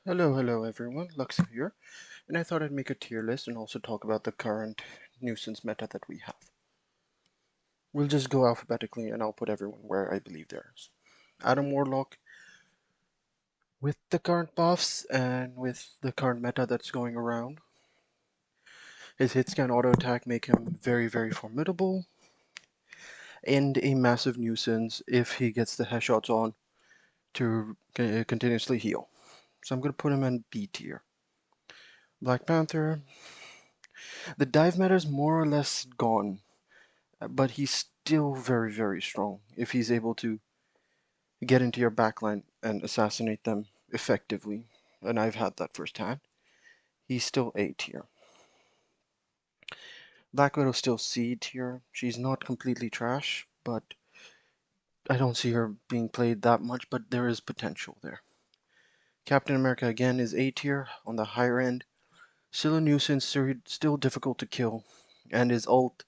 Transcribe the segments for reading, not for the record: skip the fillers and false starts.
Hello everyone, Luxo here, and I thought I'd make a tier list and also talk about the current nuisance meta that we have. We'll just go alphabetically and I'll put everyone where I believe there is. Adam Warlock, with the current buffs and with the current meta that's going around, his hit scan auto attack make him very formidable and a massive nuisance if he gets the headshots on to continuously heal. So I'm going to put him in B tier. Black Panther, the dive meta is more or less gone, but he's still very strong if he's able to get into your backline and assassinate them effectively. And I've had that firsthand. He's still A tier. Black Widow's still C tier. She's not completely trash, but I don't see her being played that much, but there is potential there. Captain America again is A tier on the higher end. Still a nuisance, still difficult to kill, and his ult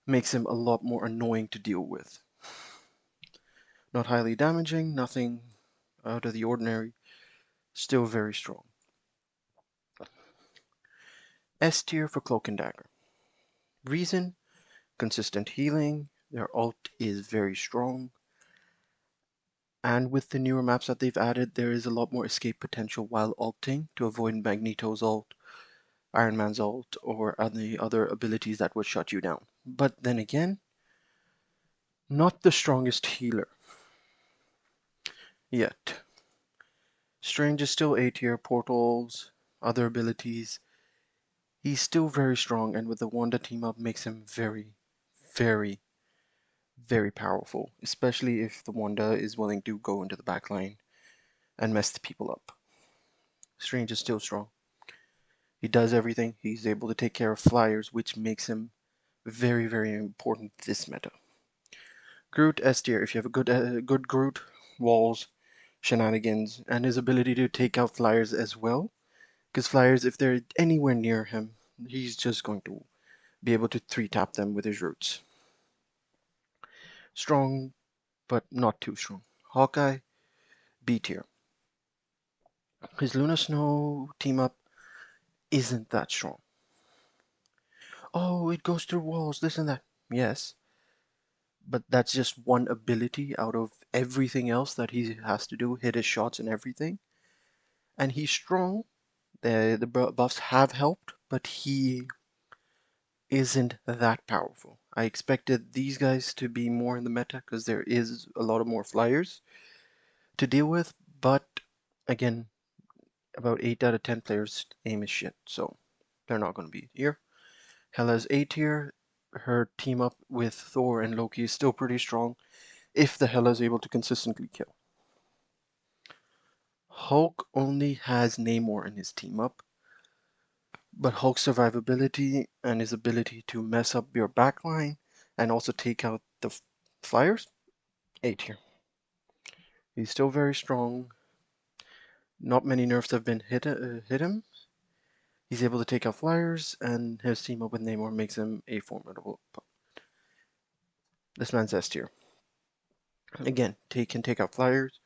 makes him a lot more annoying to deal with. Not highly damaging, nothing out of the ordinary, still very strong. S tier for Cloak and Dagger. Reason, consistent healing, their ult is very strong, and with the newer maps that they've added, there is a lot more escape potential while ulting to avoid Magneto's ult, Iron Man's ult, or any other abilities that would shut you down. But then again, not the strongest healer yet. Strange is still A tier, portals, other abilities. He's still very strong, and with the Wanda team up makes him very powerful, especially if the Wanda is willing to go into the backline and mess the people up. Strange is still strong. He does everything. He's able to take care of flyers, which makes him very important this meta. Groot S tier. If you have a good Groot, walls, shenanigans, and his ability to take out flyers as well. Because flyers, if they're anywhere near him, he's just going to be able to 3-tap them with his roots. Strong, but not too strong. Hawkeye, B tier. His Luna Snow team up isn't that strong. Oh, it goes through walls, this and that. Yes, but that's just one ability out of everything else that he has to do, hit his shots and everything. And he's strong. The buffs have helped, but he isn't that powerful. I expected these guys to be more in the meta because there is a lot of more flyers to deal with, but again, about 8 out of 10 players aim is shit, so they're not going to be here. Hela's A tier. Her team up with Thor and Loki is still pretty strong if the Hela is able to consistently kill. Hulk only has Namor in his team up, but Hulk's survivability and his ability to mess up your backline and also take out the flyers, A tier. He's still very strong. Not many nerfs have been hit him. He's able to take out flyers, and his team up with Namor makes him a formidable opponent. This man's S tier. Again, can take out flyers.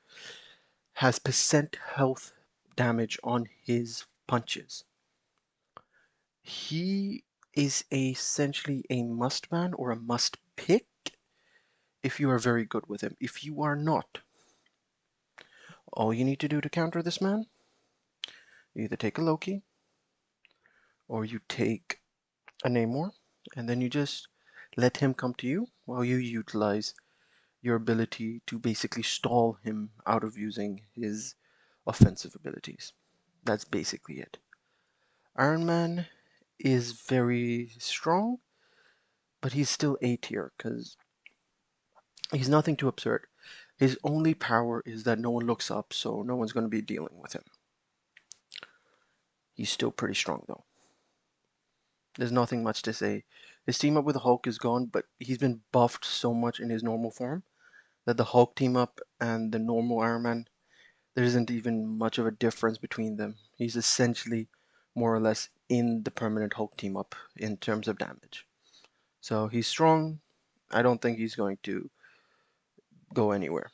Has percent health damage on his punches. He is essentially a must ban or a must pick if you are very good with him. If you are not, all you need to do to counter this man, you either take a Loki or you take a Namor, and then you just let him come to you while you utilize your ability to basically stall him out of using his offensive abilities. That's basically it. Iron Man is very strong, but he's still A tier because he's nothing too absurd. His only power is that no one looks up, so no one's going to be dealing with him. He's still pretty strong though. There's nothing much to say. His team up with the Hulk is gone, but he's been buffed so much in his normal form that the Hulk team up and the normal Iron Man, there isn't even much of a difference between them. He's essentially more or less in the permanent Hulk team up in terms of damage. So he's strong. I don't think he's going to go anywhere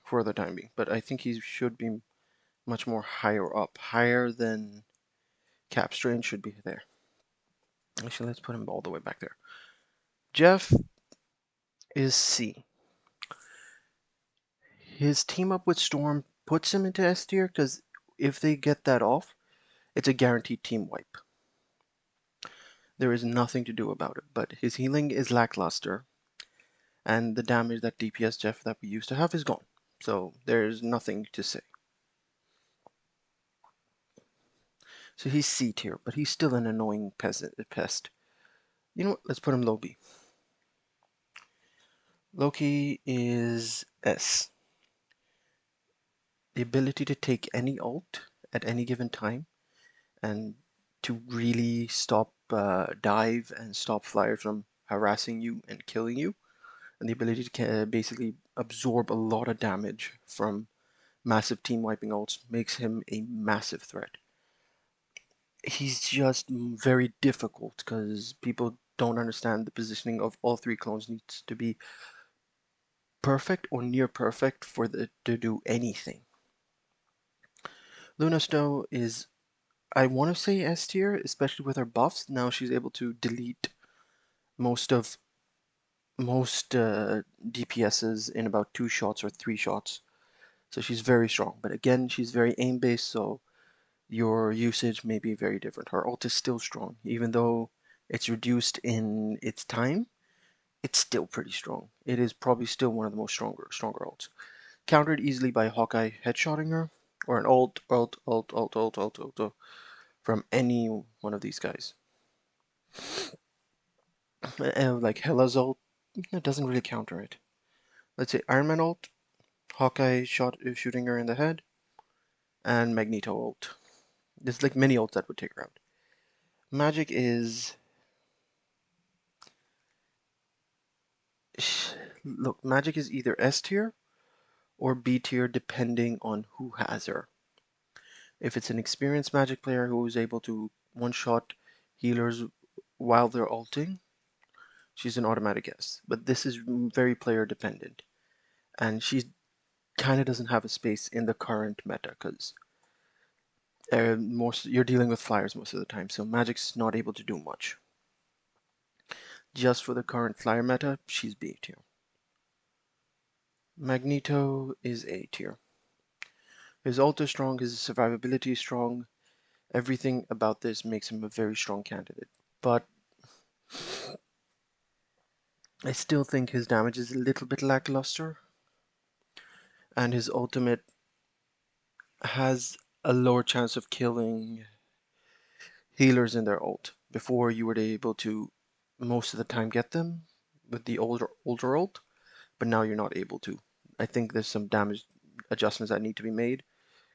for the time being, but I think he should be much more higher up. Higher than Capstrain should be there. Actually, let's put him all the way back there. Jeff is C. His team up with Storm puts him into S tier because if they get that off, it's a guaranteed team wipe. There is nothing to do about it, but his healing is lackluster, and the damage that DPS Jeff that we used to have is gone. So there's nothing to say. So he's C tier, but he's still an annoying pest. You know what? Let's put him low B. Loki is S. The ability to take any ult at any given time and to really stop dive and stop flyers from harassing you and killing you, and the ability to basically absorb a lot of damage from massive team wiping ults makes him a massive threat. He's just very difficult because people don't understand the positioning of all three clones needs to be perfect or near perfect for to do anything. Luna Snow is, I want to say S tier, especially with her buffs. Now she's able to delete most DPSs in about 2 shots or 3 shots. So she's very strong. But again, she's very aim based, so your usage may be very different. Her ult is still strong, even though it's reduced in its time. It's still pretty strong. It is probably still one of the most stronger ults. Countered easily by Hawkeye headshotting her, or an ult from any one of these guys. Like Hela's ult, it doesn't really counter it. Let's say Iron Man ult, Hawkeye shooting her in the head, and Magneto ult. There's like many ults that would take her out. Magic is... Look, Magic is either S tier or B tier depending on who has her. If it's an experienced Magic player who is able to one-shot healers while they're ulting, she's an automatic S. But this is very player dependent. And she kind of doesn't have a space in the current meta because you're dealing with flyers most of the time, so Magic's not able to do much. Just for the current flyer meta, she's B tier. Magneto is A tier. His ult is strong, his survivability is strong. Everything about this makes him a very strong candidate. But I still think his damage is a little bit lackluster. And his ultimate has a lower chance of killing healers in their ult. Before you were able to most of the time get them with the older ult, but now you're not able to. I think there's some damage adjustments that need to be made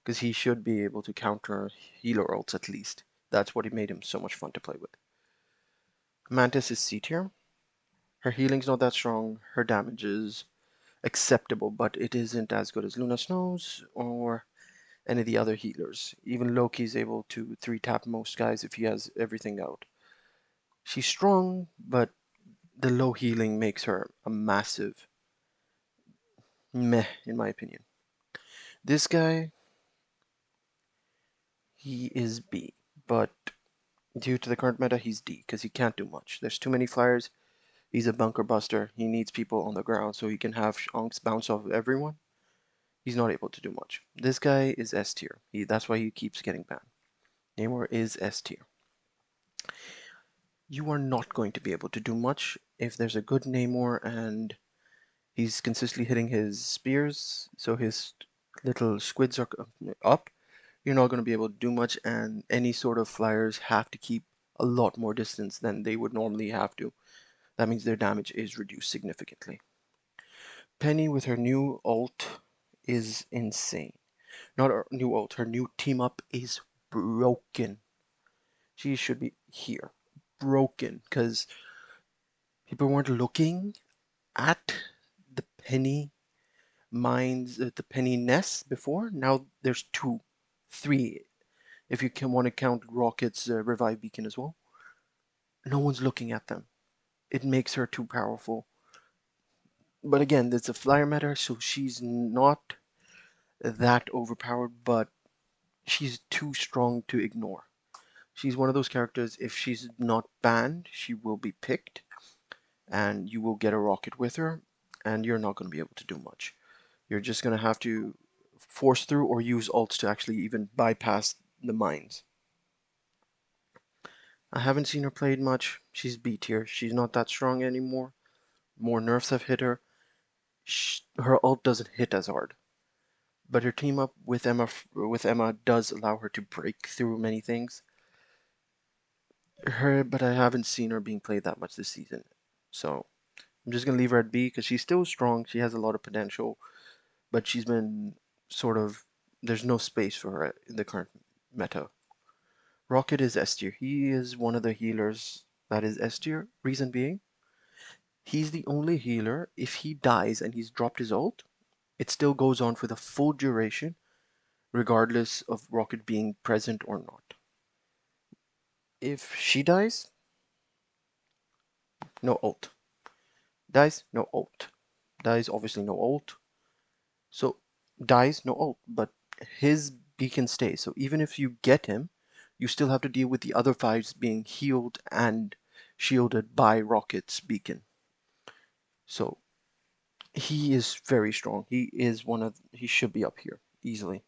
because he should be able to counter healer ults at least. That's what made him so much fun to play with. Mantis is C tier. Her healing's not that strong. Her damage is acceptable, but it isn't as good as Luna Snow's or any of the other healers. Even Loki's able to 3-tap most guys if he has everything out. She's strong, but the low healing makes her a massive meh, in my opinion. This guy, he is B, but due to the current meta, he's D, because he can't do much. There's too many flyers. He's a bunker buster. He needs people on the ground so he can have shonks bounce off of everyone. He's not able to do much. This guy is S tier. That's why he keeps getting banned. Namor is S tier. You are not going to be able to do much if there's a good Namor and he's consistently hitting his spears, so his little squids are up. You're not going to be able to do much, and any sort of flyers have to keep a lot more distance than they would normally have to. That means their damage is reduced significantly. Penny with her new ult is insane. Not her new ult, her new team up is broken. She should be here. Broken, because people weren't looking at the Penny mines, the Penny nests before. Now there's 2, 3, if you can want to count Rocket's revive beacon as well. No one's looking at them. It makes her too powerful. But again, it's a flyer meta, so she's not that overpowered, but she's too strong to ignore. She's one of those characters, if she's not banned, she will be picked, and you will get a rocket with her, and you're not going to be able to do much. You're just going to have to force through or use ults to actually even bypass the mines. I haven't seen her played much. She's B tier. She's not that strong anymore. More nerfs have hit her. Her ult doesn't hit as hard. But her team up with Emma does allow her to break through many things. But I haven't seen her being played that much this season. So I'm just gonna leave her at B because she's still strong. She has a lot of potential, but she's been sort of there's no space for her in the current meta. Rocket is S tier. He is one of the healers that is S tier. Reason being, he's the only healer. If he dies and he's dropped his ult, it still goes on for the full duration, regardless of Rocket being present or not. If she dies, no ult. Dies, no ult. Dies, obviously no ult. So, dies, no ult. But his beacon stays. So even if you get him, you still have to deal with the other fives being healed and shielded by Rocket's beacon. So, he is very strong. He should be up here, easily.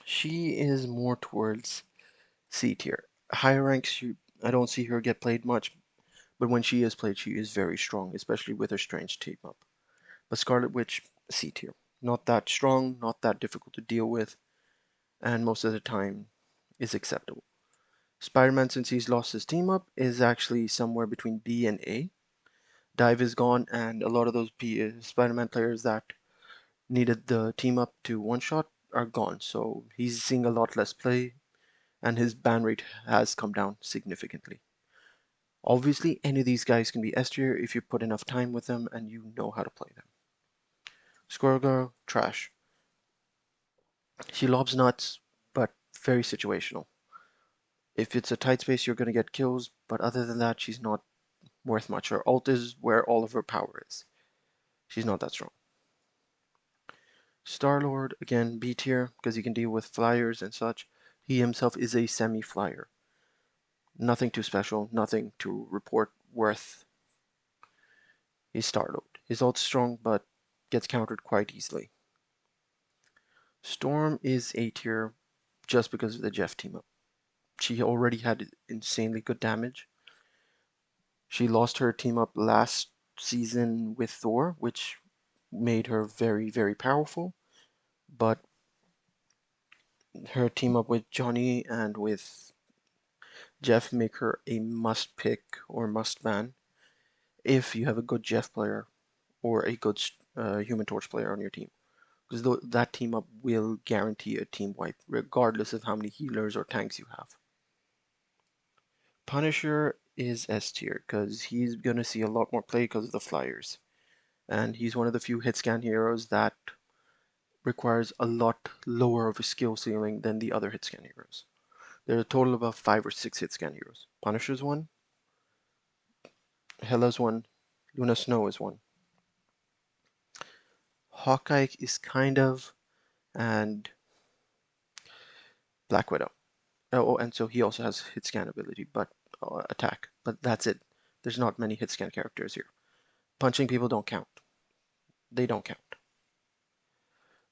She is more towards C tier. Higher ranks, I don't see her get played much, but when she is played, she is very strong, especially with her strange team up. But Scarlet Witch, C tier. Not that strong, not that difficult to deal with, and most of the time is acceptable. Spider-Man, since he's lost his team up, is actually somewhere between B and A. Dive is gone, and a lot of those Spider-Man players that needed the team up to one-shot are gone, so he's seeing a lot less play, and his ban rate has come down significantly. Obviously, any of these guys can be S tier if you put enough time with them and you know how to play them. Squirrel Girl, trash. She lobs nuts, but very situational. If it's a tight space, you're going to get kills, but other than that, she's not worth much. Her ult is where all of her power is. She's not that strong. Star-Lord, again, B tier, because he can deal with flyers and such. He himself is a semi-flyer. Nothing too special, nothing to report worth. He's Star-Lord. His ult's strong, but gets countered quite easily. Storm is A tier just because of the Jeff team up. She already had insanely good damage. She lost her team up last season with Thor, which made her very, very powerful. But her team up with Johnny and with Jeff make her a must pick or must ban if you have a good Jeff player or a good Human Torch player on your team. Because that team up will guarantee a team wipe, regardless of how many healers or tanks you have. Punisher is S tier, because he's going to see a lot more play because of the flyers. And he's one of the few hit scan heroes that requires a lot lower of a skill ceiling than the other hit scan heroes. There are a total of about 5 or 6 hit scan heroes. Punisher's one, Hela's one, Luna Snow is one. Hawkeye is kind of, and Black Widow. Oh, and so he also has hit scan ability, but attack. But that's it. There's not many hit scan characters here. Punching people don't count. They don't count.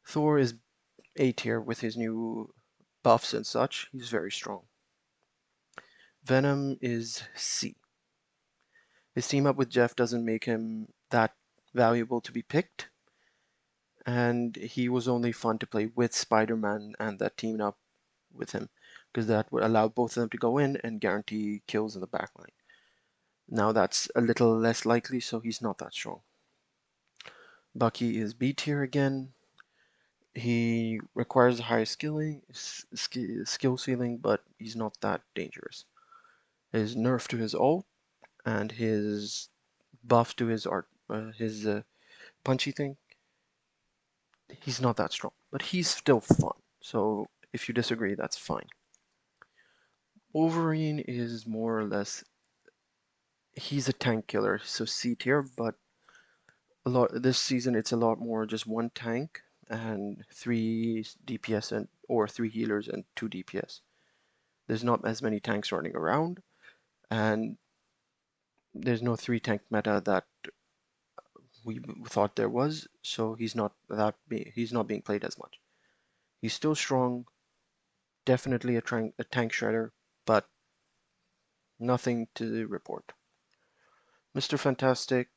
Thor is A tier with his new buffs and such. He's very strong. Venom is C. His team up with Jeff doesn't make him that valuable to be picked, and he was only fun to play with Spider-Man and that teamed up with him, because that would allow both of them to go in and guarantee kills in the backline. Now that's a little less likely, so he's not that strong. Bucky is B tier again. He requires a higher skill ceiling, but he's not that dangerous. His nerf to his ult and his buff to his punchy thing, he's not that strong, but he's still fun. So if you disagree, that's fine. Wolverine is more or less, he's a tank killer, so C tier, but this season it's a lot more just one tank and 3 DPS or 3 healers and 2 DPS. There's not as many tanks running around, and there's no 3 tank meta that we thought there was, so he's not being played as much. He's still strong, definitely a tank shredder, but nothing to report. Mr. Fantastic,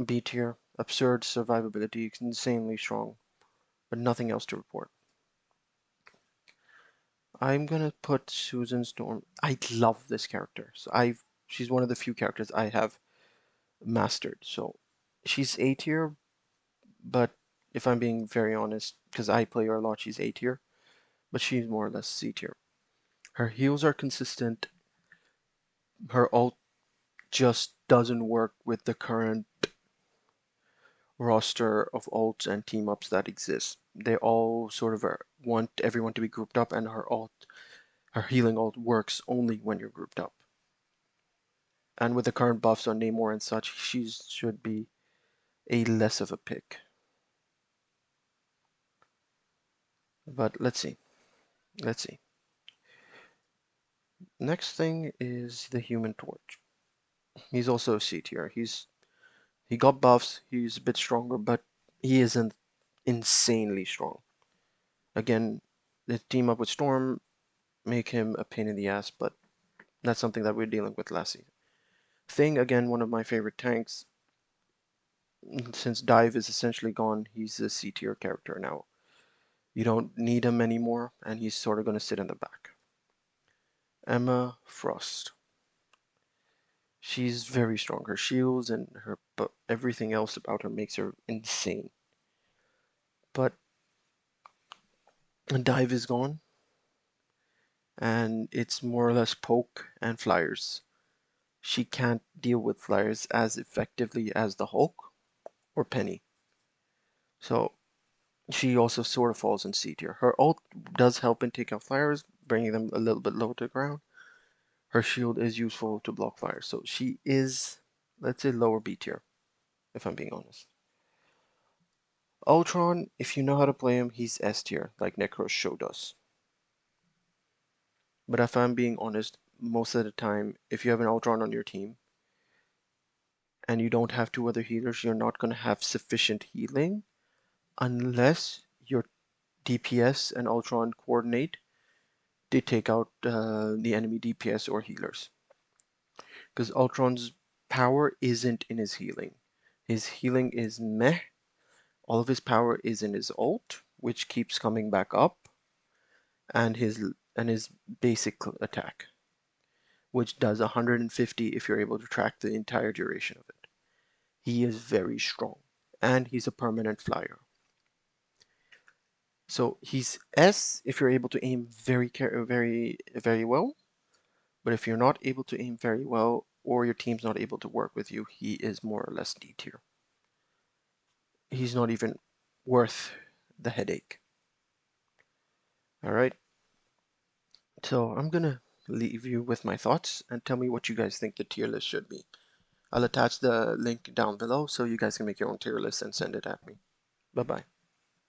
B tier, absurd survivability, insanely strong, but nothing else to report. I'm gonna put Susan Storm. I love this character. She's one of the few characters I have mastered. So she's A tier, but if I'm being very honest, because I play her a lot, she's A tier, but she's more or less C tier. Her heals are consistent. Her ult just doesn't work with the current roster of ults and team ups that exist. They all sort of want everyone to be grouped up, and her healing ult works only when you're grouped up. And with the current buffs on Namor and such, she should be a less of a pick. But let's see. Let's see. Next thing is the Human Torch. He's also a C tier. He got buffs. He's a bit stronger, but he isn't insanely strong. Again, the team up with Storm make him a pain in the ass, but that's something that we're dealing with last season. Thing, again, one of my favorite tanks. Since Dive is essentially gone, he's a C tier character now. You don't need him anymore, and he's sort of going to sit in the back. Emma Frost. She's very strong. Her shields and but everything else about her makes her insane. But Dive is gone, and it's more or less poke and flyers. She can't deal with flyers as effectively as the Hulk or Penny. So she also sort of falls in C tier. Her ult does help in taking out flyers, bringing them a little bit low to the ground. Her shield is useful to block fire, so she is, let's say, lower B tier, if I'm being honest. Ultron, if you know how to play him, he's S tier, like Necros showed us. But if I'm being honest, most of the time, if you have an Ultron on your team, and you don't have 2 other healers, you're not going to have sufficient healing unless your DPS and Ultron coordinate to take out the enemy DPS or healers. Because Ultron's power isn't in his healing. His healing is meh. All of his power is in his ult, which keeps coming back up, and his basic attack, which does 150 if you're able to track the entire duration of it. He is very strong, and he's a permanent flyer. So he's S if you're able to aim very well, but if you're not able to aim very well, or your team's not able to work with you, he is more or less D tier. He's not even worth the headache. Alright, so I'm gonna leave you with my thoughts and tell me what you guys think the tier list should be. I'll attach the link down below so you guys can make your own tier list and send it at me. Bye bye.